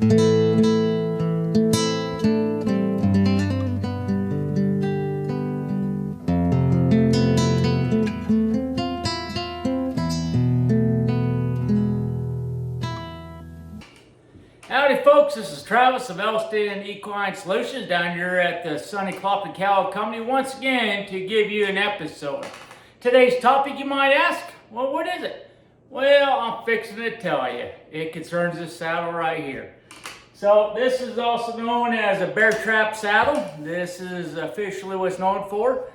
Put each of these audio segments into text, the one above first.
Howdy folks, this is Travis of Elston Equine Solutions down here at the Sunny Cloppy Cow Company once again to give you an episode. Today's topic, you might ask, well, what is it? Well, I'm fixing to tell you. It concerns this saddle right here. So this is also known as a bear trap saddle. This is officially what it's known for.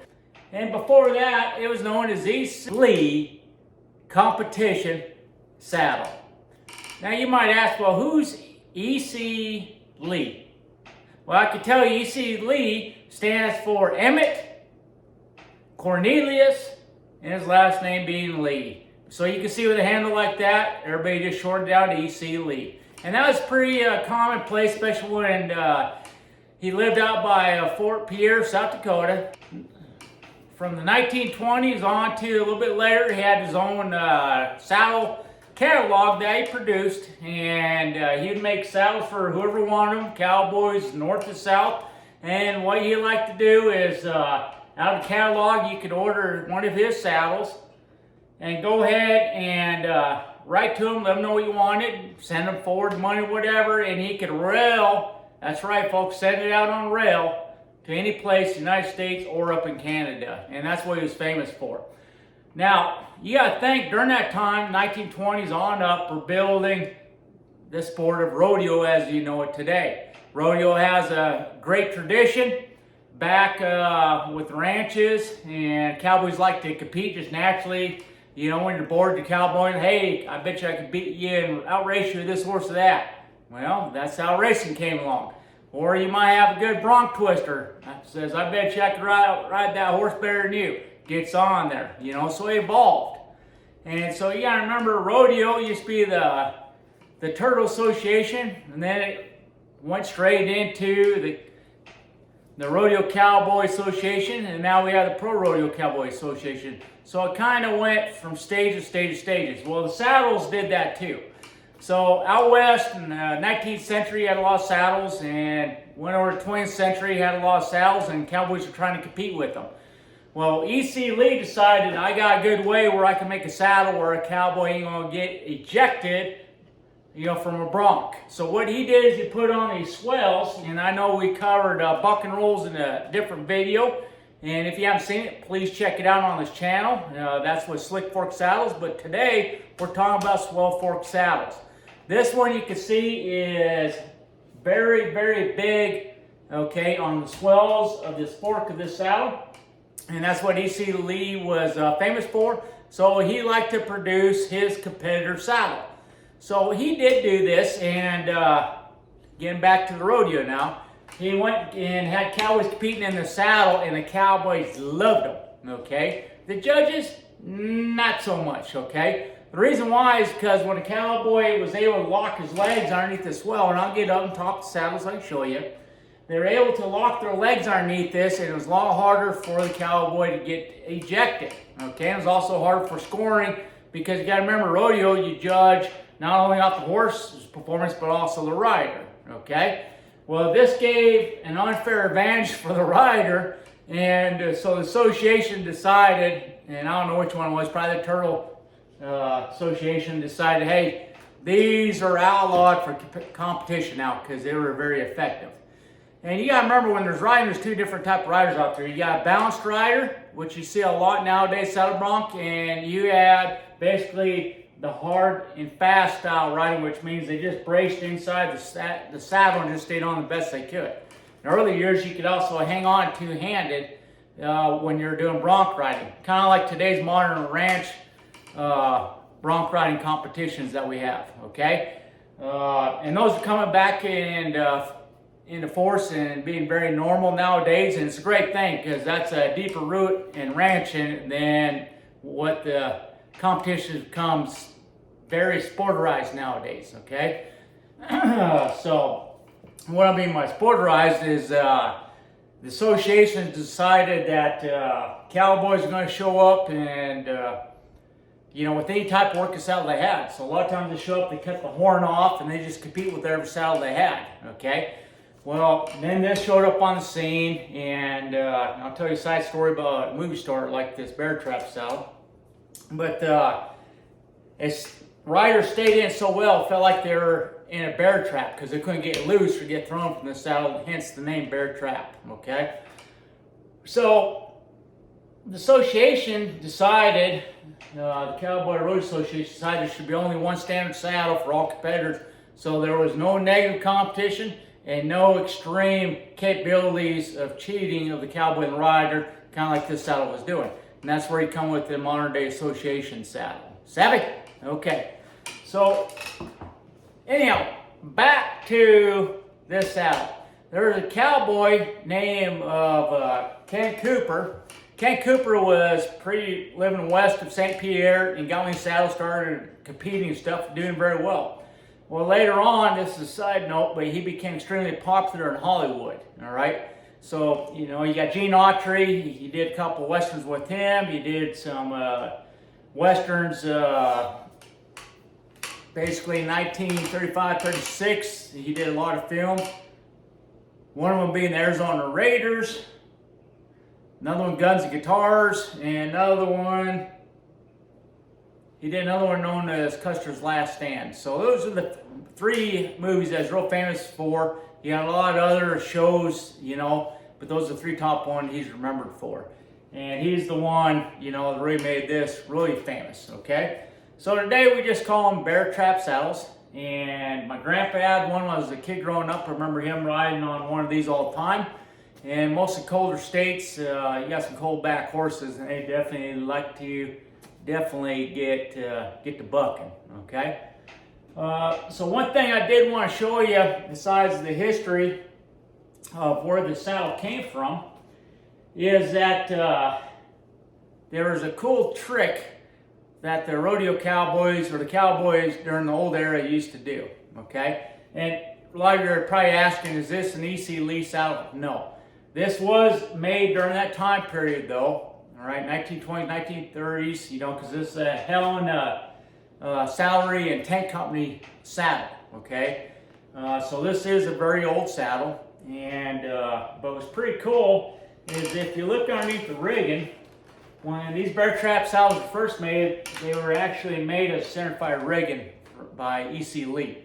And before that, it was known as E.C. Lee Competition Saddle. Now you might ask, well, who's E.C. Lee? Well, I can tell you E.C. Lee stands for Emmett Cornelius, and his last name being Lee. So you can see with a handle like that, everybody just shorted down to E.C. Lee. And that was pretty commonplace, especially when he lived out by Fort Pierre, South Dakota. From the 1920s on to a little bit later, he had his own saddle catalog that he produced, and he would make saddles for whoever wanted them, cowboys, north to south. And what he liked to do is, out of the catalog, you could order one of his saddles and go ahead and write to him, let him know what you wanted, send him forward money, whatever, and he could rail, that's right folks, send it out on rail to any place in the United States or up in Canada. And that's what he was famous for. Now, you got to think, during that time, 1920s on up, we're building the sport of rodeo as you know it today. Rodeo has a great tradition back with ranches, and cowboys like to compete just naturally. You know, when you're bored, the cowboy, hey, I bet you I could beat you and outrace you this horse or that. Well, that's how racing came along. Or you might have a good bronc twister that says, I bet you I could ride that horse better than you. Gets on there, you know, so it evolved. And so you gotta remember, rodeo used to be the Turtle Association, and then it went straight into the Rodeo Cowboy Association, and now we have the Pro Rodeo Cowboy Association. So it kind of went from stage to stage to stages. Well, the saddles did that too. So out west in the 19th century, you had a lot of saddles, and went over to the 20th century, you had a lot of saddles, and cowboys were trying to compete with them. Well, E.C. Lee decided, I got a good way where I can make a saddle where a cowboy ain't gonna get ejected, you know, from a bronc. So what he did is he put on these swells, and I know we covered buck and rolls in a different video, and if you haven't seen it, please check it out on this channel. That's with slick fork saddles, but today we're talking about swell fork saddles. This one you can see is very, very big, okay, on the swells of this fork of this saddle. And that's what E.C. Lee was famous for. So he liked to produce his competitor saddle. So he did do this, and getting back to the rodeo now, he went and had cowboys competing in the saddle, and the cowboys loved him, okay? The judges, not so much, okay? The reason why is because when a cowboy was able to lock his legs underneath the swell, and I'll get up and top the saddle so I can show you, they were able to lock their legs underneath this, and it was a lot harder for the cowboy to get ejected. Okay, it was also harder for scoring because you got to remember, rodeo, you judge not only off the horse's performance but also the rider. Okay, well, this gave an unfair advantage for the rider, and so the association decided, and I don't know which one it was, probably the Turtle Association decided, hey, these are outlawed for competition now because they were very effective. And you gotta remember, when there's riding, there's two different type of riders out there. You got a balanced rider, which you see a lot nowadays, saddle bronc, and you have basically the hard and fast style riding, which means they just braced inside the saddle and just stayed on the best they could. In early years, you could also hang on two-handed when you're doing bronc riding, kind of like today's modern ranch bronc riding competitions that we have. Okay, and those are coming back into force and being very normal nowadays, and it's a great thing because that's a deeper root in ranching than what the competition becomes very sporterized nowadays. Okay, so what I mean by sporterized is the association decided that cowboys are going to show up and with any type of working saddle they had. So a lot of times they show up, they cut the horn off, and they just compete with whatever saddle they had, okay? Well, then this showed up on the scene, and I'll tell you a side story about a movie star like this bear trap saddle. But as riders stayed in so well, it felt like they were in a bear trap because they couldn't get loose or get thrown from the saddle, hence the name bear trap, okay? So the association decided, the Cowboy Rodeo Association decided there should be only one standard saddle for all competitors, so there was no negative competition and no extreme capabilities of cheating of the cowboy and rider, kind of like this saddle was doing. And that's where you come with the modern day association saddle. Savvy? Okay. So, anyhow, back to this saddle. There was a cowboy named Ken Cooper. Ken Cooper was living west of St. Pierre and got me saddle, started competing and stuff, doing very well. Well, later on, this is a side note, but he became extremely popular in Hollywood, all right? So, you got Gene Autry, you did a couple westerns with him, you did some westerns, basically 1935, 36, he did a lot of films. One of them being the Arizona Raiders, another one Guns and Guitars, and he did another one known as Custer's Last Stand. So those are the three movies that he's real famous for. He got a lot of other shows, but those are the three top ones he's remembered for. And he's the one, that really made this really famous, okay? So today we just call them bear trap saddles. And my grandpa had one when I was a kid growing up. I remember him riding on one of these all the time. And most of the colder states, you got some cold back horses, and they definitely like to get to bucking, okay? So one thing I did want to show you, besides the history of where the saddle came from, is that there was a cool trick that the rodeo cowboys or the cowboys during the old era used to do, okay? And a lot of you are probably asking, is this an E.C. Lee saddle? No. This was made during that time period though, all right, 1920s, 1930s, because this is a Helen Salary and Tent Company saddle, okay? So this is a very old saddle, and but what's pretty cool is if you look underneath the rigging, when these bear trap saddles were first made, they were actually made of centerfire rigging by E.C. Lee.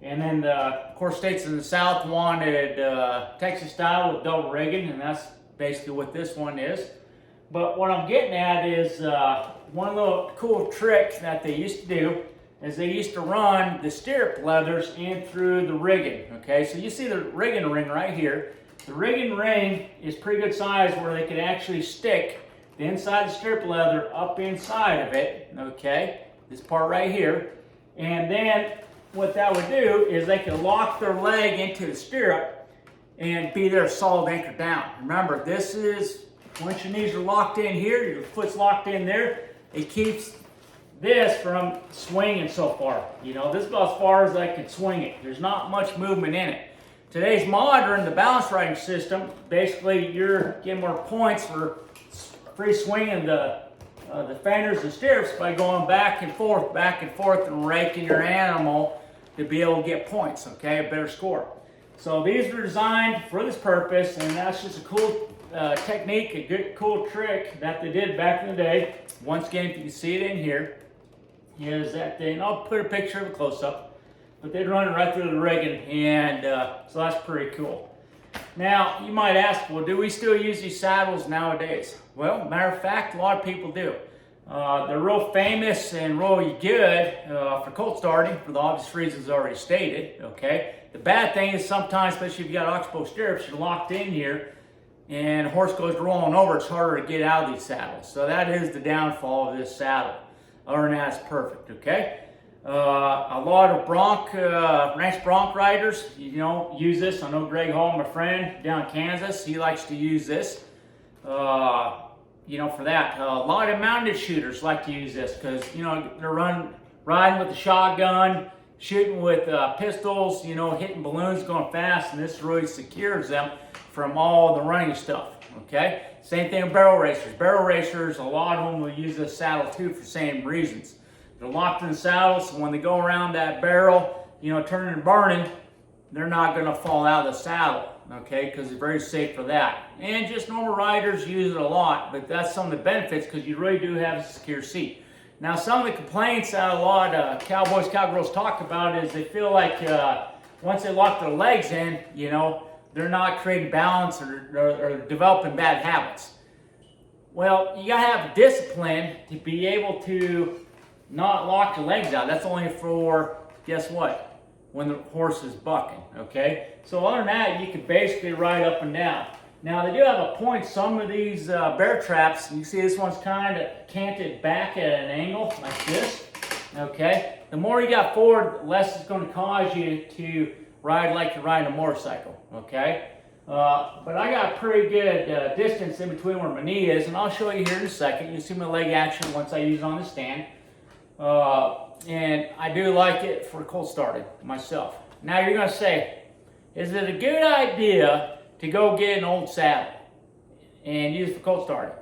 And then, of course, states in the South wanted Texas style with double rigging, and that's basically what this one is. But what I'm getting at is one little cool trick that they used to do is they used to run the stirrup leathers in through the rigging. Okay, so you see the rigging ring right here. The rigging ring is pretty good size where they could actually stick the inside of the stirrup leather up inside of it. Okay, this part right here, and then what that would do is they could lock their leg into the stirrup and be there solid anchored down. Remember, this is, once your knees are locked in here, your foot's locked in there, it keeps this from swinging so far. This is about as far as I can swing it. There's not much movement in it. Today's modern, the balance riding system, basically you're getting more points for free swinging the fenders and stirrups by going back and forth and raking your animal to be able to get points, okay, a better score. So these were designed for this purpose, and that's just a cool technique, a good cool trick that they did back in the day. Once again, if you can see it in here, is that they, and I'll put a picture of a close-up, but they'd run it right through the rigging, and so that's pretty cool. Now, you might ask, well, do we still use these saddles nowadays? Well, matter of fact, a lot of people do. They're real famous and really good for colt starting for the obvious reasons already stated, okay? The bad thing is sometimes, especially if you got oxbow stirrups, you're locked in here and a horse goes rolling over, it's harder to get out of these saddles. So that is the downfall of this saddle. Other than that, it's perfect, okay? A lot of ranch bronc riders, use this. I know Greg Hall, my friend down in Kansas, he likes to use this. For that. A lot of mounted shooters like to use this because, they're riding with the shotgun, shooting with pistols, hitting balloons going fast, and this really secures them from all the running stuff. okay? Same thing with barrel racers. Barrel racers, a lot of them will use this saddle too for the same reasons. They're locked in the saddle, so when they go around that barrel, turning and burning, they're not going to fall out of the saddle, okay, because it's very safe for that. And just normal riders use it a lot, but that's some of the benefits because you really do have a secure seat. Now, some of the complaints that a lot of cowboys, cowgirls talk about is they feel like once they lock their legs in, they're not creating balance or developing bad habits. Well, you got to have discipline to be able to not lock your legs out. That's only for, guess what? When the horse is bucking, okay? So other than that, you can basically ride up and down. Now, they do have a point. Some of these bear traps, you see this one's kind of canted back at an angle like this, okay? The more you got forward, the less it's going to cause you to ride like you're riding a motorcycle, okay? But I got pretty good distance in between where my knee is, and I'll show you here in a second. You'll see my leg action once I use it on the stand. And I do like it for cold starting myself. Now you're going to say, is it a good idea to go get an old saddle and use it for cold starting?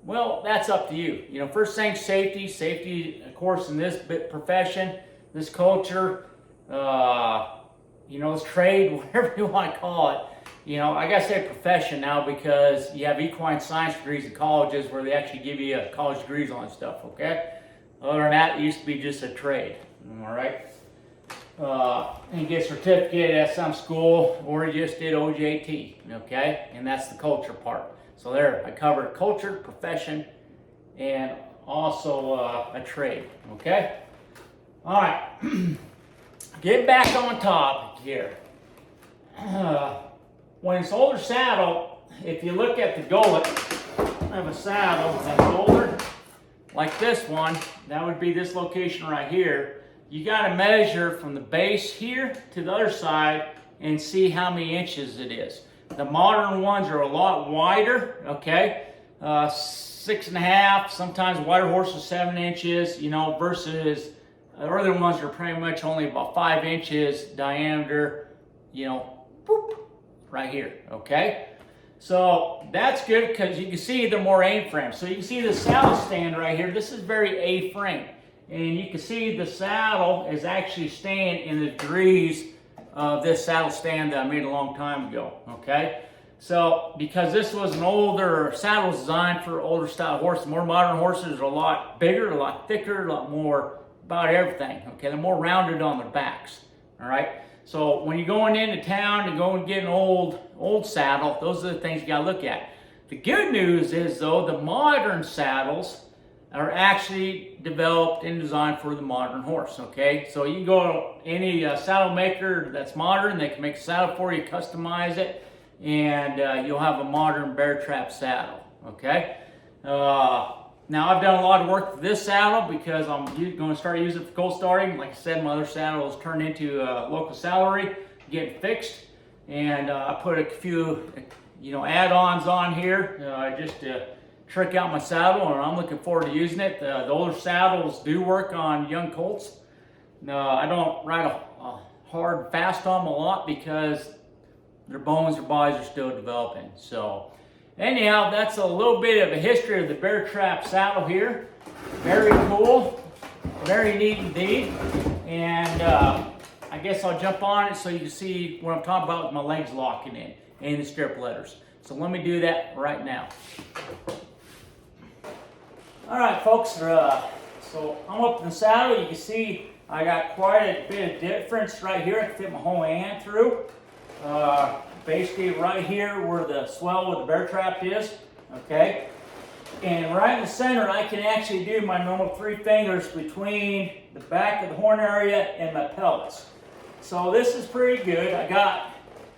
Well, that's up to you. First thing, safety. Safety, of course, in this profession, this culture, this trade, whatever you want to call it. I got to say profession now because you have equine science degrees in colleges where they actually give you college degrees on stuff, okay? Other than that, it used to be just a trade, all right? And get a certificate at some school, or you just did OJT, okay? And that's the culture part. So there, I covered culture, profession, and also a trade, okay? All right, get back on topic here. When it's older saddle, if you look at the gullet of a saddle that's older, like this one, that would be this location right here. You got to measure from the base here to the other side and see how many inches it is. The modern ones are a lot wider, okay? 6.5, sometimes wider horses 7 inches, versus the earlier ones are pretty much only about 5 inches diameter, boop, right here, okay? So that's good because you can see they're more A-frame. So you can see the saddle stand right here. This is very A-frame. And you can see the saddle is actually staying in the degrees of this saddle stand that I made a long time ago, okay? So because this was an older saddle designed for older style horses, more modern horses are a lot bigger, a lot thicker, a lot more about everything, okay? They're more rounded on their backs, all right? So when you're going into town to go and get an old saddle, those are the things you got to look at. The good news is, though, the modern saddles are actually developed and designed for the modern horse, okay? So you can go to any saddle maker that's modern, they can make a saddle for you, customize it, and you'll have a modern bear trap saddle, okay? Now, I've done a lot of work with this saddle because I'm going to start using it for cold starting. Like I said, my other saddle is turned into a local saddlery, getting fixed. And I put a few, add-ons on here just to trick out my saddle, and I'm looking forward to using it. The older saddles do work on young colts. I don't ride a hard fast on them a lot because their bones, their bodies are still developing. So anyhow, that's a little bit of a history of the bear trap saddle here. Very cool, very neat indeed. And I guess I'll jump on it so you can see what I'm talking about with my legs locking in and the strip letters. So let me do that right now. All right, folks, so I'm up in the saddle. You can see I got quite a bit of difference right here. I can fit my whole hand through. Basically right here where the swell with the bear trap is, okay? And right in the center, I can actually do my normal 3 fingers between the back of the horn area and my pelvis. So this is pretty good. I got,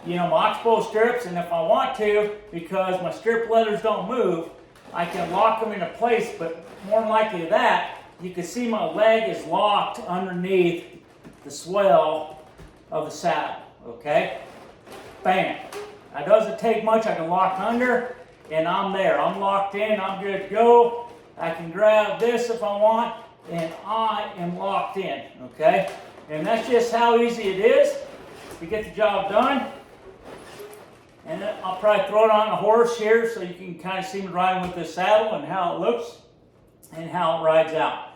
my oxbow strips, and if I want to, because my strip leathers don't move, I can lock them into place, but more than likely than that, you can see my leg is locked underneath the swell of the saddle, okay? Bam. That doesn't take much. I can lock under, and I'm there. I'm locked in. I'm good to go. I can grab this if I want, and I am locked in, okay? And that's just how easy it is to get the job done. And I'll probably throw it on the horse here so you can kind of see me riding with the saddle and how it looks and how it rides out.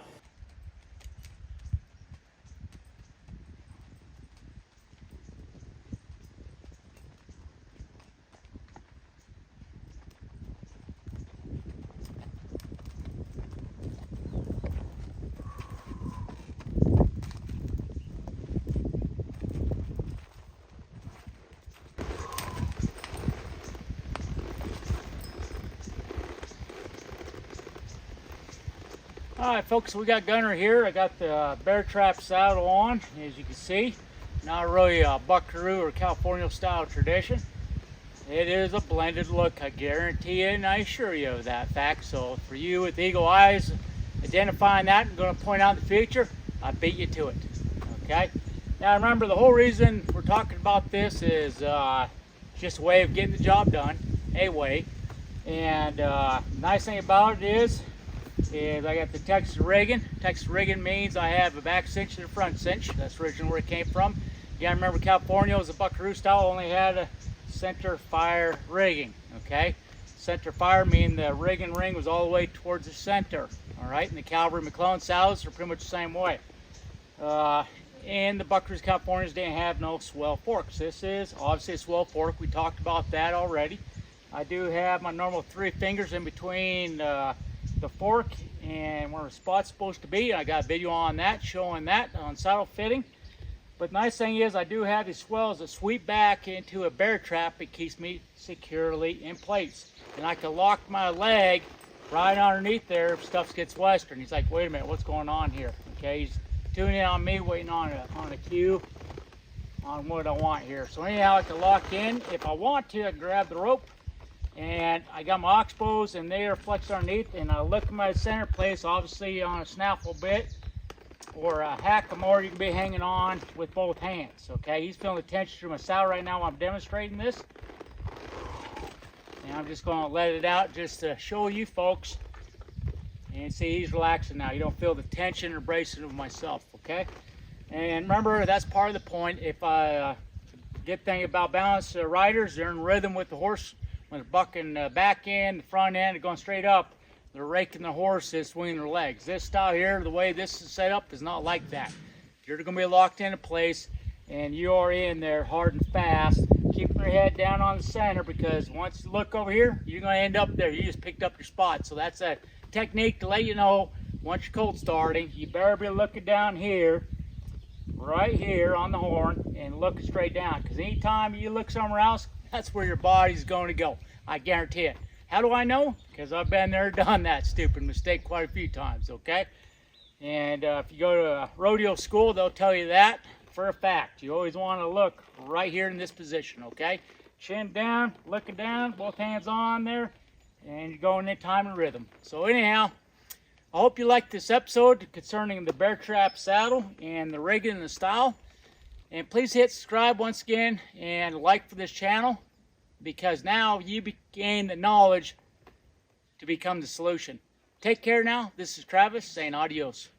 Alright folks, we got Gunner here. I got the bear trap saddle on, as you can see. Not really a buckaroo or California style tradition. It is a blended look, I guarantee you, and I assure you of that fact. So for you with eagle eyes identifying that and going to point out in the future, I beat you to it. Okay? Now remember, the whole reason we're talking about this is just a way of getting the job done, a way. And nice thing about it is I got the Texas rigging. Texas rigging means I have a back cinch and a front cinch. That's originally where it came from. You gotta remember, California was a buckaroo style, only had a center fire rigging. Okay, center fire meaning the rigging ring was all the way towards the center. All right, and the Calvary McClellan saddles are pretty much the same way. And the buckaroos Californians didn't have no swell forks. This is obviously a swell fork. We talked about that already. I do have my normal 3 fingers in between the fork and where the spot's supposed to be. I got a video on that, showing that on saddle fitting. But nice thing is I do have these swells that sweep back into a bear trap. It keeps me securely in place. And I can lock my leg right underneath there if stuff gets western. He's like, wait a minute, what's going on here? Okay, he's tuning in on me, waiting on a cue on what I want here. So anyhow, I can lock in. If I want to, I can grab the rope. And I got my oxbows and they are flexed underneath, and I look at my center place, obviously on a snaffle bit or a hackamore you can be hanging on with both hands. Okay, he's feeling the tension through my saddle right now while I'm demonstrating this. And I'm just going to let it out just to show you folks. And see, he's relaxing now. You don't feel the tension or bracing of myself, okay? And remember, that's part of the point. If good thing about balanced riders, they're in rhythm with the horse. When they're bucking the back end, the front end, and going straight up, they're raking the horses, swinging their legs. This style here, the way this is set up, is not like that. You're going to be locked into place, and you are in there hard and fast, keeping your head down on the center, because once you look over here, you're going to end up there. You just picked up your spot. So that's a technique to let you know, once you're cold starting, you better be looking down here, right here on the horn, and looking straight down. Because anytime you look somewhere else, that's where your body's going to go. I guarantee it. How do I know? Because I've been there, done that stupid mistake quite a few times, okay? And if you go to a rodeo school, they'll tell you that for a fact. You always want to look right here in this position, okay? Chin down, looking down, both hands on there, and you're going in time and rhythm. So anyhow, I hope you liked this episode concerning the bear trap saddle and the rigging and the style. And please hit subscribe once again and like for this channel, because now you gain the knowledge to become the solution. Take care now. This is Travis saying adios.